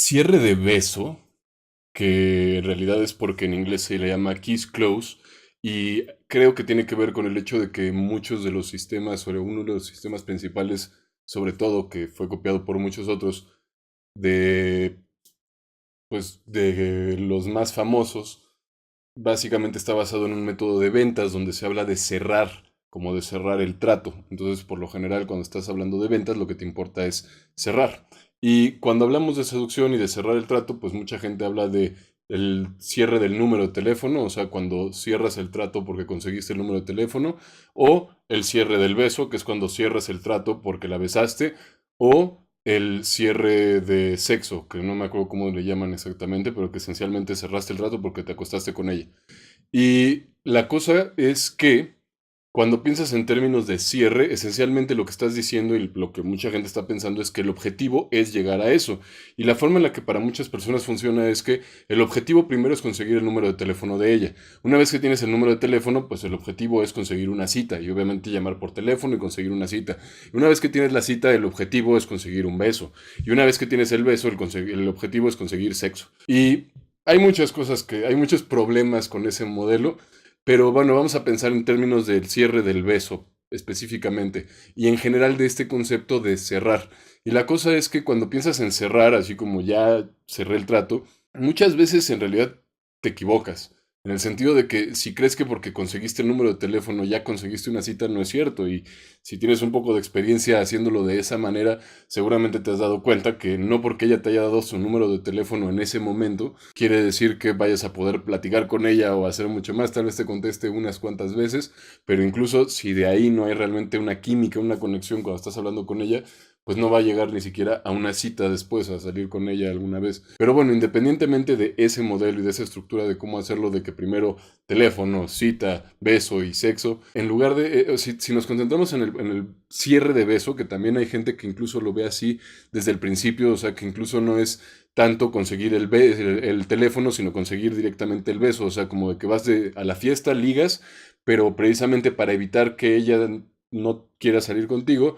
cierre de beso, que en realidad es porque en inglés se le llama kiss close, y creo que tiene que ver con el hecho de que muchos de los sistemas, o uno de los sistemas principales, sobre todo, que fue copiado por muchos otros, de, pues, de los más famosos, básicamente está basado en un método de ventas donde se habla de cerrar, como de cerrar el trato. Entonces, por lo general, cuando estás hablando de ventas, lo que te importa es cerrar. Y cuando hablamos de seducción y de cerrar el trato, pues mucha gente habla de el cierre del número de teléfono, o sea, cuando cierras el trato porque conseguiste el número de teléfono, o el cierre del beso, que es cuando cierras el trato porque la besaste, o el cierre de sexo, que no me acuerdo cómo le llaman exactamente, pero que esencialmente cerraste el trato porque te acostaste con ella. Y la cosa es que cuando piensas en términos de cierre, esencialmente lo que estás diciendo y lo que mucha gente está pensando es que el objetivo es llegar a eso. Y la forma en la que para muchas personas funciona es que el objetivo primero es conseguir el número de teléfono de ella. Una vez que tienes el número de teléfono, pues el objetivo es conseguir una cita y obviamente llamar por teléfono y conseguir una cita. Y una vez que tienes la cita, el objetivo es conseguir un beso. Y una vez que tienes el beso, el objetivo es conseguir sexo. Y hay muchas cosas hay muchos problemas con ese modelo, pero bueno, vamos a pensar en términos del cierre del beso específicamente y en general de este concepto de cerrar. Y la cosa es que cuando piensas en cerrar, así como ya cerré el trato, muchas veces en realidad te equivocas. En el sentido de que si crees que porque conseguiste el número de teléfono ya conseguiste una cita, no es cierto. Y si tienes un poco de experiencia haciéndolo de esa manera, seguramente te has dado cuenta que no porque ella te haya dado su número de teléfono en ese momento, quiere decir que vayas a poder platicar con ella o hacer mucho más. Tal vez te conteste unas cuantas veces, pero incluso si de ahí no hay realmente una química, una conexión cuando estás hablando con ella, pues no va a llegar ni siquiera a una cita después, a salir con ella alguna vez. Pero bueno, independientemente de ese modelo y de esa estructura de cómo hacerlo, de que primero teléfono, cita, beso y sexo, en lugar de, si nos concentramos en el cierre de beso, que también hay gente que incluso lo ve así desde el principio, o sea, que incluso no es tanto conseguir el teléfono, sino conseguir directamente el beso, o sea, como de que a la fiesta, ligas, pero precisamente para evitar que ella no quiera salir contigo,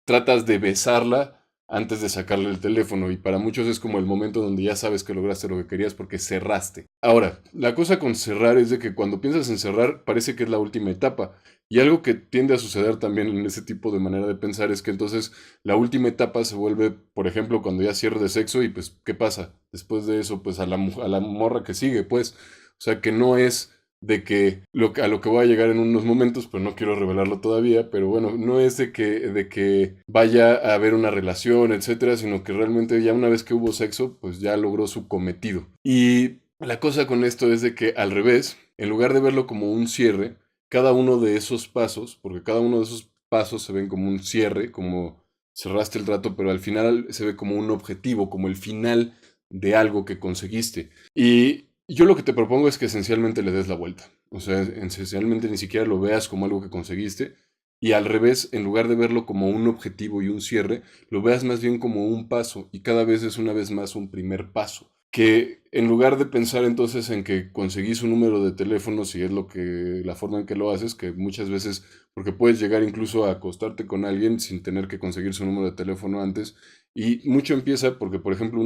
tratas de besarla antes de sacarle el teléfono y para muchos es como el momento donde ya sabes que lograste lo que querías porque cerraste. Ahora, la cosa con cerrar es de que cuando piensas en cerrar parece que es la última etapa y algo que tiende a suceder también en ese tipo de manera de pensar es que entonces la última etapa se vuelve, por ejemplo, cuando ya cierre de sexo y pues, ¿qué pasa? Después de eso, pues a la morra que sigue, pues, o sea que no es de que, a lo que voy a llegar en unos momentos, pero no quiero revelarlo todavía, pero bueno, no es de que vaya a haber una relación, etcétera, sino que realmente ya una vez que hubo sexo, pues ya logró su cometido. Y la cosa con esto es de que al revés, en lugar de verlo como un cierre, cada uno de esos pasos, porque cada uno de esos pasos se ven como un cierre, como cerraste el trato, pero al final se ve como un objetivo, como el final de algo que conseguiste. Y yo lo que te propongo es que esencialmente le des la vuelta. O sea, esencialmente ni siquiera lo veas como algo que conseguiste. Y al revés, en lugar de verlo como un objetivo y un cierre, lo veas más bien como un paso. Y cada vez es una vez más un primer paso. Que en lugar de pensar entonces en que conseguís un número de teléfono, si es la forma en que lo haces, que muchas veces, porque puedes llegar incluso a acostarte con alguien sin tener que conseguir su número de teléfono antes. Y mucho empieza porque, por ejemplo,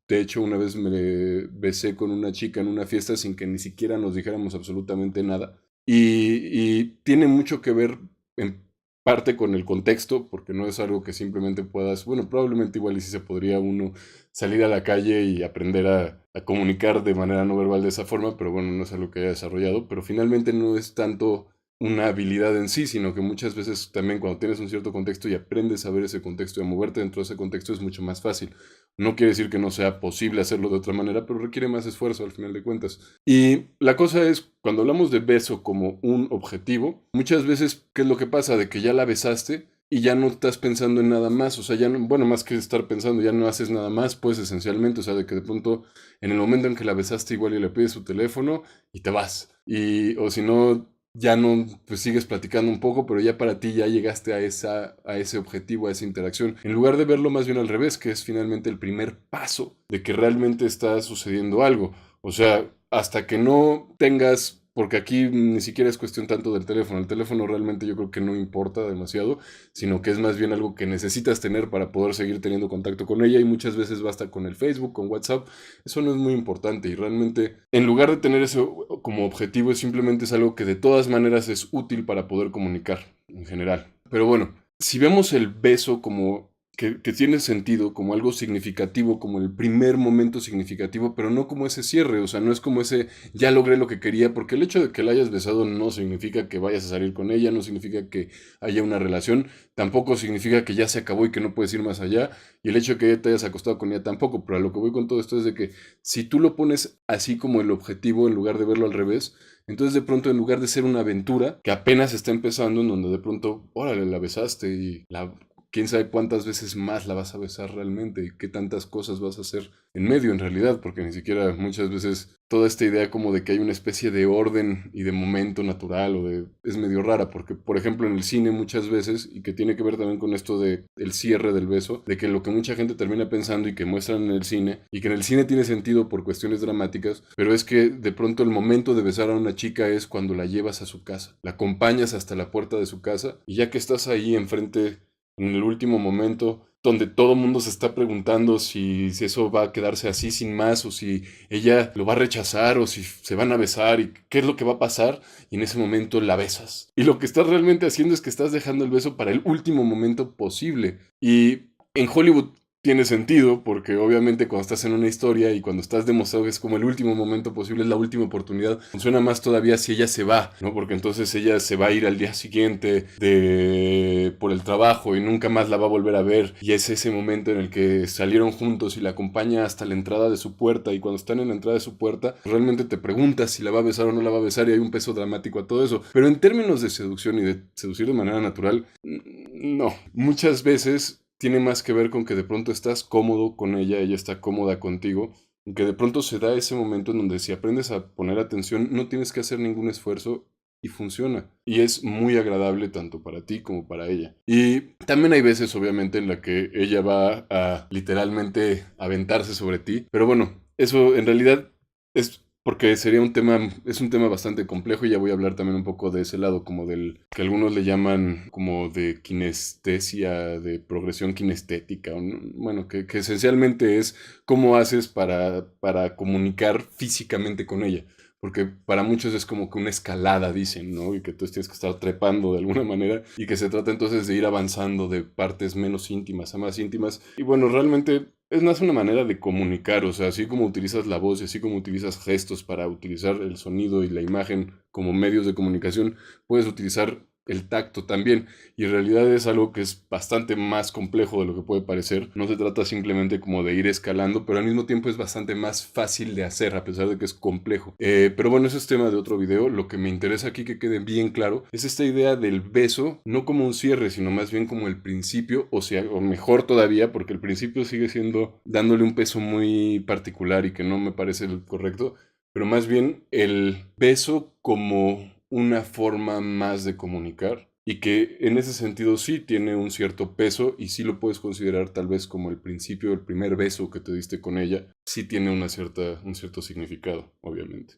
de hecho, una vez me besé con una chica en una fiesta sin que ni siquiera nos dijéramos absolutamente nada. Y tiene mucho que ver en parte con el contexto, porque no es algo que simplemente puedas, bueno, probablemente igual y sí se podría uno salir a la calle y aprender a comunicar de manera no verbal de esa forma, pero bueno, no es algo que haya desarrollado, pero finalmente no es tanto una habilidad en sí, sino que muchas veces también cuando tienes un cierto contexto y aprendes a ver ese contexto y a moverte dentro de ese contexto es mucho más fácil. No quiere decir que no sea posible hacerlo de otra manera, pero requiere más esfuerzo al final de cuentas. Y la cosa es, cuando hablamos de beso como un objetivo, muchas veces, ¿qué es lo que pasa? De que ya la besaste y ya no estás pensando en nada más, o sea, ya no, bueno, más que estar pensando, ya no haces nada más, pues esencialmente, o sea, de que de pronto, en el momento en que la besaste, igual y le pides su teléfono y te vas. Y, o si no, ya no, pues sigues platicando un poco, pero ya para ti ya llegaste a ese objetivo, a esa interacción. En lugar de verlo más bien al revés, que es finalmente el primer paso de que realmente está sucediendo algo. O sea, hasta que no tengas porque aquí ni siquiera es cuestión tanto del teléfono. El teléfono realmente yo creo que no importa demasiado, sino que es más bien algo que necesitas tener para poder seguir teniendo contacto con ella y muchas veces basta con el Facebook, con WhatsApp. Eso no es muy importante y realmente en lugar de tener eso como objetivo, simplemente es algo que de todas maneras es útil para poder comunicar en general. Pero bueno, si vemos el beso como que tiene sentido, como algo significativo, como el primer momento significativo, pero no como ese cierre, o sea, no es como ese ya logré lo que quería, porque el hecho de que la hayas besado no significa que vayas a salir con ella, no significa que haya una relación, tampoco significa que ya se acabó y que no puedes ir más allá, y el hecho de que te hayas acostado con ella tampoco, pero a lo que voy con todo esto es de que si tú lo pones así como el objetivo en lugar de verlo al revés, entonces de pronto en lugar de ser una aventura que apenas está empezando, en donde de pronto, órale, la besaste y quién sabe cuántas veces más la vas a besar realmente y qué tantas cosas vas a hacer en medio en realidad, porque ni siquiera muchas veces toda esta idea como de que hay una especie de orden y de momento natural es medio rara, porque por ejemplo en el cine muchas veces, y que tiene que ver también con esto de el cierre del beso, de que lo que mucha gente termina pensando y que muestran en el cine, y que en el cine tiene sentido por cuestiones dramáticas, pero es que de pronto el momento de besar a una chica es cuando la llevas a su casa, la acompañas hasta la puerta de su casa, y ya que estás ahí enfrente en el último momento, donde todo el mundo se está preguntando si eso va a quedarse así sin más, o si ella lo va a rechazar, o si se van a besar, y qué es lo que va a pasar, y en ese momento la besas. Y lo que estás realmente haciendo es que estás dejando el beso para el último momento posible. Y en Hollywood tiene sentido, porque obviamente cuando estás en una historia y cuando estás demostrado que es como el último momento posible, es la última oportunidad, funciona más todavía si ella se va, ¿no? Porque entonces ella se va a ir al día siguiente por el trabajo y nunca más la va a volver a ver, y es ese momento en el que salieron juntos y la acompaña hasta la entrada de su puerta, y cuando están en la entrada de su puerta, realmente te preguntas si la va a besar o no la va a besar, y hay un peso dramático a todo eso. Pero en términos de seducción y de seducir de manera natural, no. Muchas veces tiene más que ver con que de pronto estás cómodo con ella está cómoda contigo, y que de pronto se da ese momento en donde si aprendes a poner atención, no tienes que hacer ningún esfuerzo y funciona. Y es muy agradable tanto para ti como para ella. Y también hay veces, obviamente, en la que ella va a literalmente aventarse sobre ti. Pero bueno, eso en realidad es porque sería es un tema bastante complejo, y ya voy a hablar también un poco de ese lado, como del que algunos le llaman como de kinestesia, de progresión kinestética, bueno, que esencialmente es cómo haces para comunicar físicamente con ella. Porque para muchos es como que una escalada, dicen, ¿no? Y que tú tienes que estar trepando de alguna manera, y que se trata entonces de ir avanzando de partes menos íntimas a más íntimas. Y bueno, realmente es más una manera de comunicar, o sea, así como utilizas la voz y así como utilizas gestos para utilizar el sonido y la imagen como medios de comunicación, puedes utilizar el tacto también, y en realidad es algo que es bastante más complejo de lo que puede parecer. No se trata simplemente como de ir escalando, pero al mismo tiempo es bastante más fácil de hacer a pesar de que es complejo. Pero bueno, ese es tema de otro video. Lo que me interesa aquí que quede bien claro es esta idea del beso, no como un cierre, sino más bien como el principio, o sea, o mejor todavía, porque el principio sigue siendo dándole un peso muy particular y que no me parece el correcto, pero más bien el beso como una forma más de comunicar, y que en ese sentido sí tiene un cierto peso, y sí lo puedes considerar tal vez como el principio, el primer beso que te diste con ella, sí tiene un cierto significado, obviamente.